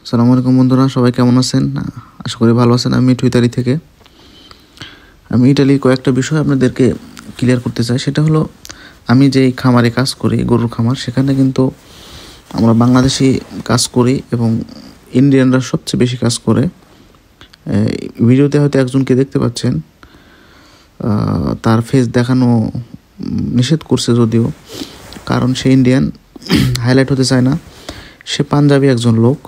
আসসালামু আলাইকুম বন্ধুরা, সবাই কেমন আছেন? আশা করি ভালো আছেন। আমি ইতালি থেকে। আমি ইতালির কয়েকটা বিষয় আপনাদেরকে ক্লিয়ার করতে চাই। সেটা হলো, আমি যেই খামারে কাজ করি, গরুর খামার, সেখানে কিন্তু আমরা বাংলাদেশি কাজ করি এবং ইন্ডিয়ানরা সবচেয়ে বেশি কাজ করে। ভিডিওতে হয়তো একজনকে দেখতে পাচ্ছেন, তার ফেস দেখানো নিষেধ করছে যদিও, কারণ সে ইন্ডিয়ান, হাইলাইট হতে চায় না। সে পাঞ্জাবি একজন লোক।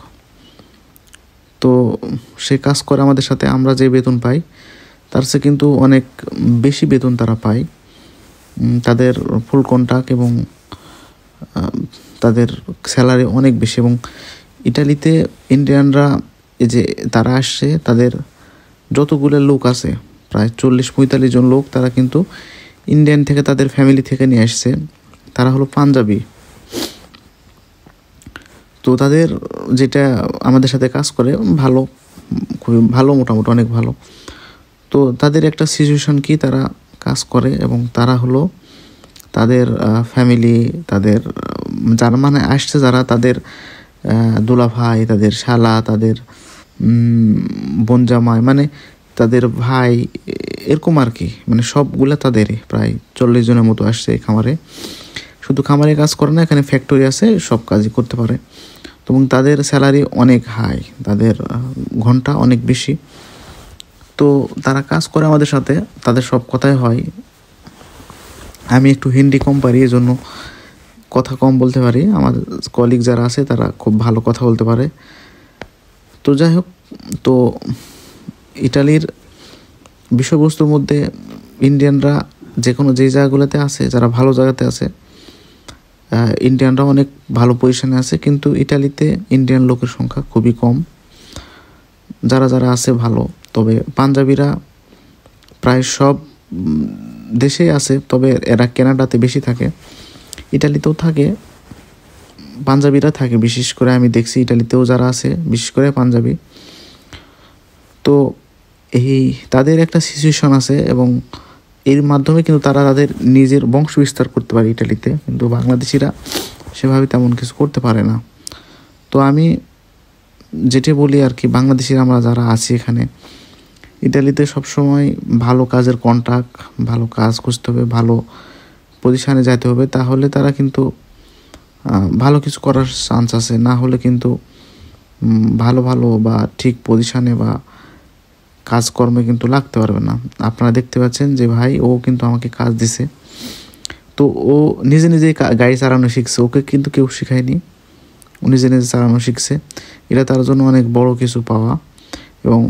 তো সে কাজ করে আমাদের সাথে। আমরা যে বেতন পাই তার চেয়ে কিন্তু অনেক বেশি বেতন তারা পায়। তাদের ফুল কন্ট্রাক্ট এবং তাদের স্যালারি অনেক বেশি। এবং ইটালিতে ইন্ডিয়ানরা এই যে তারা আসছে, তাদের যতগুলো লোক আছে, প্রায় 40-45 জন লোক, তারা কিন্তু ইন্ডিয়ান থেকে, তাদের ফ্যামিলি থেকে নিয়ে আসছে। তারা হলো পাঞ্জাবি। তো তাদের যেটা আমাদের সাথে কাজ করে ভালো, খুবই ভালো, মোটামুটি অনেক ভালো। তো তাদের একটা সিচুয়েশন কি, তারা কাজ করে এবং তারা হলো তাদের ফ্যামিলি, তাদের যারা মানে আসছে, যারা তাদের দুলা ভাই, তাদের শালা, তাদের বোন জামাই, মানে তাদের ভাই, এরকম আর কি, মানে সবগুলা তাদেরই। প্রায় 40 জনের মতো আসছে এই খামারে। শুধু খামারে কাজ করে না, এখানে ফ্যাক্টরি আছে, সব কাজই করতে পারে। এবং তাদের স্যালারি অনেক হাই, তাদের ঘন্টা অনেক বেশি। তো তারা কাজ করে আমাদের সাথে, তাদের সব কথাই হয়। আমি একটু হিন্দি কম পারি, এই জন্য কথা কম বলতে পারি। আমার কলিগ যারা আছে তারা খুব ভালো কথা বলতে পারে। তো যাই হোক, তো ইটালির বিষয়বস্তুর মধ্যে ইন্ডিয়ানরা যেই জায়গাগুলোতে আছে, যারা ভালো জায়গাতে আছে, ইন্ডিয়ানরা অনেক ভালো পজিশনে আছে। কিন্তু ইটালিতে ইন্ডিয়ান লোকের সংখ্যা খুবই কম। যারা যারা আছে ভালো, তবে পাঞ্জাবিরা প্রায় সব দেশেই আছে, তবে এরা কানাডাতে বেশি থাকে। ইটালিতেও থাকে, পাঞ্জাবিরা থাকে বিশেষ করে। আমি দেখছি ইটালিতেও যারা আছে, বিশেষ করে পাঞ্জাবি। তো এই তাদের একটা সিচুয়েশন আছে এবং এর মাধ্যমে কিন্তু তারা তাদের নিজের বংশ বিস্তার করতে পারে ইটালিতে। কিন্তু বাংলাদেশিরা সেভাবে তেমন কিছু করতে পারে না। তো আমি যেটা বলি আর কি, বাংলাদেশিরা আমরা যারা আছি এখানে, ইটালিতে সবসময় ভালো কাজের কন্ট্রাক্ট, ভালো কাজ খুঁজতে হবে, ভালো পজিশানে যাইতে হবে, তাহলে তারা কিন্তু ভালো কিছু করার চান্স আছে। না হলে কিন্তু ভালো ভালো বা ঠিক পজিশানে বা কাজকর্মে কিন্তু লাগতে পারবে না। আপনারা দেখতে পাচ্ছেন যে ভাই, ও কিন্তু আমাকে কাজ দিছে। তো ও নিজে নিজেই গাড়ি চালানো শিখছে, ওকে কিন্তু কেউ শেখায়নি, ও নিজে নিজে চালানো শিখছে। এটা তার জন্য অনেক বড় কিছু পাওয়া। এবং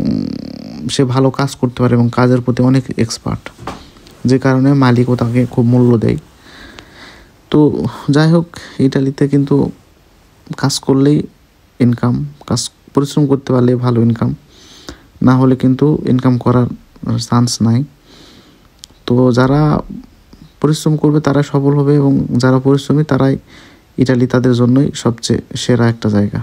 সে ভালো কাজ করতে পারে এবং কাজের প্রতি অনেক এক্সপার্ট, যে কারণে মালিকও তাকে খুব মূল্য দেয়। তো যাই হোক, ইটালিতে কিন্তু কাজ করলেই ইনকাম, কাজ পরিশ্রম করতে পারলে ভালো ইনকাম, না হলে কিন্তু ইনকাম করার চান্স নাই। তো যারা পরিশ্রম করবে তারা সফল হবে, এবং যারা পরিশ্রমী তারাই ইটালি তাদের জন্যই সবচেয়ে সেরা একটা জায়গা।